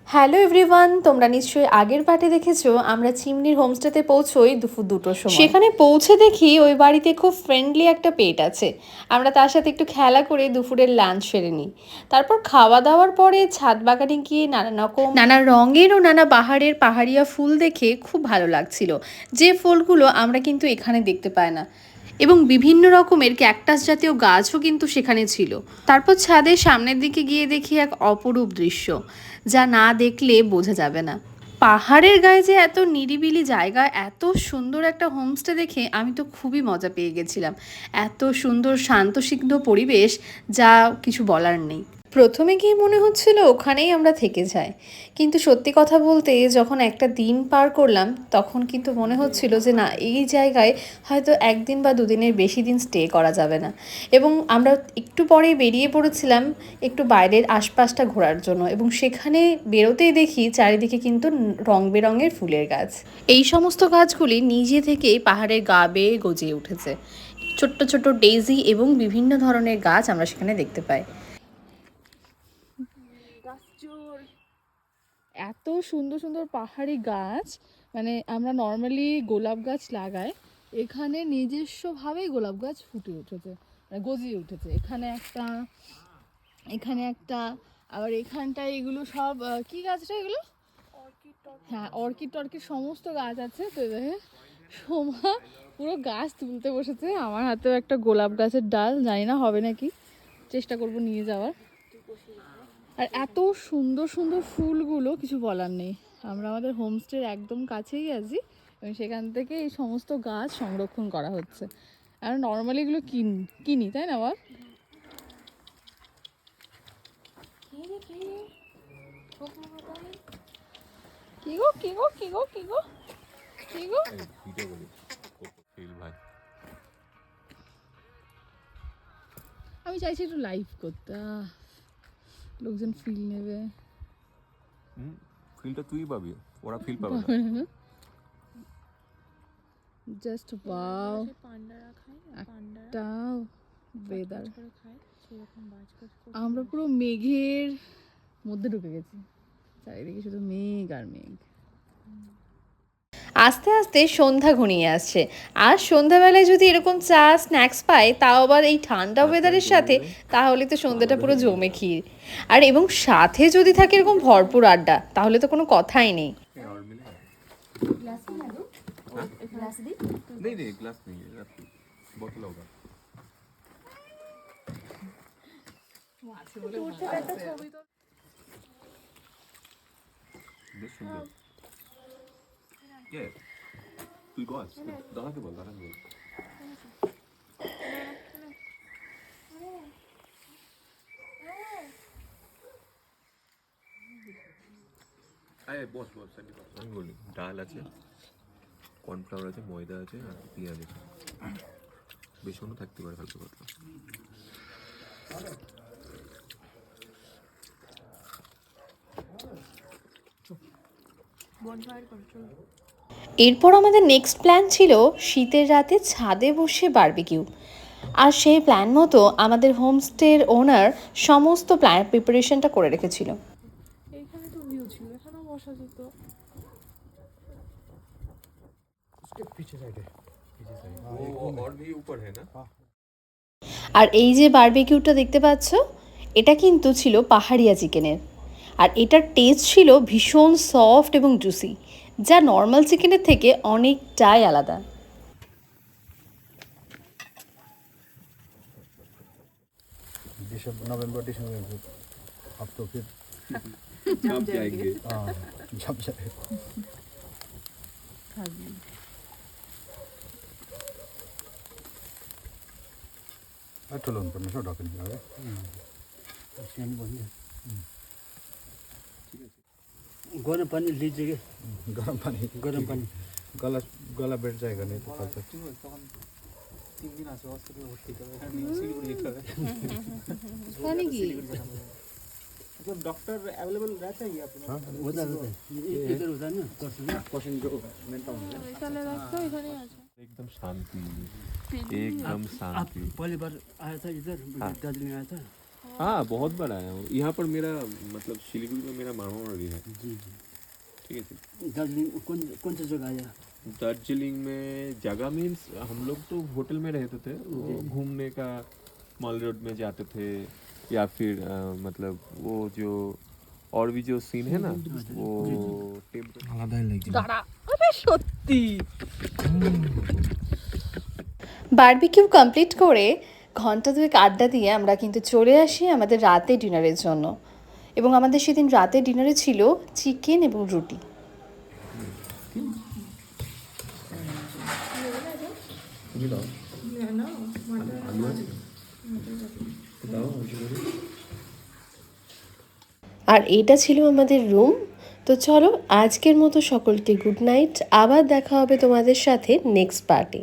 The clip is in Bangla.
হ্যালো এভরিওয়ান, তোমরা নিশ্চয়ই আগের পার্টে দেখেছো আমরা চিমনির হোমস্টেতে পৌঁছোই দুপুর 2টোর সময়। সেখানে পৌঁছে দেখি ওই বাড়িতে খুব ফ্রেন্ডলি একটা পেট আছে। আমরা তার সাথে একটু খেলা করে দুপুরের লাঞ্চ সেরে নিই। তারপর খাওয়া দাওয়ার পরে ছাদ বাগানে গিয়ে নানা রঙের ও নানা বাহারের পাহাড়িয়া ফুল দেখে খুব ভালো লাগছিল, যে ফুলগুলো আমরা কিন্তু এখানে দেখতে পাই না। এবং বিভিন্ন রকমের ক্যাকটাস জাতীয় গাছও কিন্তু সেখানে ছিল। তারপর ছাদের সামনের দিকে গিয়ে দেখি এক অপরূপ দৃশ্য, যা না দেখলে বোঝা যাবে না। পাহাড়ের গায়ে যে এত নিরিবিলি জায়গা, এত সুন্দর একটা হোমস্টে দেখে আমি তো খুবই মজা পেয়ে গেছিলাম। এত সুন্দর শান্তশিগ্ধ পরিবেশ, যা কিছু বলার নেই। প্রথমে গিয়ে মনে হচ্ছিল ওখানেই আমরা থেকে যাই, কিন্তু সত্যি কথা বলতে যখন একটা দিন পার করলাম তখন কিন্তু মনে হচ্ছিল যে না, এই জায়গায় হয়তো একদিন বা দুদিনের বেশি দিন স্টে করা যাবে না। এবং আমরা একটু পরে বেরিয়ে পড়েছিলাম একটু বাইরের আশপাশটা ঘোরার জন্য, এবং সেখানে বেরোতেই দেখি চারিদিকে কিন্তু রং বেরঙের ফুলের গাছ। এই সমস্ত গাছগুলি নিজে থেকেই পাহাড়ের গা বেয়ে গজিয়ে উঠেছে। ছোট্ট ছোট্ট ডেইজি এবং বিভিন্ন ধরনের গাছ আমরা সেখানে দেখতে পাই। এত সুন্দর সুন্দর পাহাড়ি গাছ, মানে আমরা নর্মালি গোলাপ গাছ লাগাই, এখানে নিজস্বভাবেই গোলাপ গাছ ফুটে উঠেছে, মানে গজিয়ে উঠেছে। এখানে একটা আবার এখানটায় এগুলো সব কি গাছটা এগুলো? হ্যাঁ, অর্কিড টর্কিড সমস্ত গাছ আছে। তো দেখে সোমা পুরো গাছ তুলতে বসেছে। আমার হাতেও একটা গোলাপ গাছের ডাল, জানি না হবে নাকি, চেষ্টা করব নিয়ে যাওয়ার। আর এত সুন্দর সুন্দর ফুলগুলো কিছু বলার নেই। আমরা আমাদের হোমস্টের একদম কাছেই আছি এবং সেখান থেকে এই সমস্ত গাছ সংরক্ষণ করা হচ্ছে। আর নর্মালি এগুলো কিনি, তাই না বল? কি গো কি গো কি গো কি গো কি গো? আমি চাইছি একটু লাইভ করতে, লোকজন ফিল নেবে। ফিলটা তুই পাবি, ওরা ফিল পাবে না। জাস্ট ওয়াও, একটা ওয়েদার। আমরা পুরো মেঘের মধ্যে ঢুকে গেছি, চারিদিকে শুধু মেঘ আর মেঘ। আস্তে আস্তে সন্ধ্যা ঘনিয়ে আসছে, আর সন্ধ্যাবেলায় যদি এরকম চা স্ন্যাক্স পাই, তাও আবার এই ঠান্ডা ওয়েদারের সাথে, তাহলে তো সন্ধ্যাটা পুরো জমে ক্ষীর। আর এবং সাথে যদি থাকে এরকম ভরপুর আড্ডা, তাহলে তো কোনো কথাই নেই। नहीं नहीं ग्लास नहीं है, बोतल होगा। বেশ সুন্দর। কে তুই বল, দাঁড়াতে বল, দাঁড়াতে বল। আরে বস বস, আমি বলি ডাল আছে, কর্নফ্লাওয়ার আছে, ময়দা আছে, আর পেঁয়াজ আছে, বেসনও থাকতে পারে হালকা পাতলা। এরপর আমাদের নেক্সট প্ল্যান ছিল শীতের রাতে ছাদে বসে বারবিকিউ। আর সেই প্ল্যান মতো আমাদের হোমস্টের ওনার সমস্ত প্রিপারেশনটা করে রেখেছিল। এইখানে তো ভিউ ছিল, এখানেও বসা যেত। और भी ऊपर है ना। আর এই যে বারবিকিউটা দেখতে পাচ্ছ, এটা কিন্তু ছিল পাহাড়িয়া চিকেনের। আর এটার টেস্ট ছিল ভীষণ সফট এবং জুসি, যা নর্মাল চিকেনের থেকে অনেকটাই আলাদা। नवंबर दिसंबर अब तो फिर जब जाएंगे। हाँ जब जाए ठुलो हुनुपर्ने रहेछ ढकनी है सानो भन्ने गरम पानी लीजिए गरम पानी गला गला बेड जाएगा नहीं तो कल तक 3 दिन আছে হসপিটালে ভর্তি করে এখানে শিলিগুড়ি যেতে হবে মানে কি मतलब डॉक्टर अवेलेबल रहता है यहाँ पे हाँ होता है इधर होता है ना पर्सन जो मेन टाउन है এখানে রাখতো, এখানে আছে। एकदम शांति, एकदम शांति। पहली बार आया था इधर दार्जिलिंग आया था हाँ बहुत बार आया हूँ यहाँ पर। मेरा मतलब सिलीगुड़ी में मेरा मामा भी है। जी जी। ठीक है ठीक। दार्जिलिंग कौन कौन सा जगह आया? दार्जिलिंग में जगह मीन्स हम लोग तो होटल में रहते थे, वो घूमने का मॉल रोड में जाते थे, या फिर मतलब वो जो और भी जो सीन है ना वो टेम्पल। দাঁড়া, আরে সত্যি বারবিকিউ কমপ্লিট করে ঘন্টা দুয়েক আড্ডা দিয়ে আমরা কিন্তু চলে আসি আমাদের রাতে ডিনারের জন্য। এবং আমাদের সেদিন রাতে ডিনারে ছিল চিকেন এবং রুটি। আর এটা ছিল আমাদের রুম। তো চলো আজকের মতো সকলকে গুড নাইট, আবার দেখা হবে তোমাদের সাথে নেক্সট পার্টি।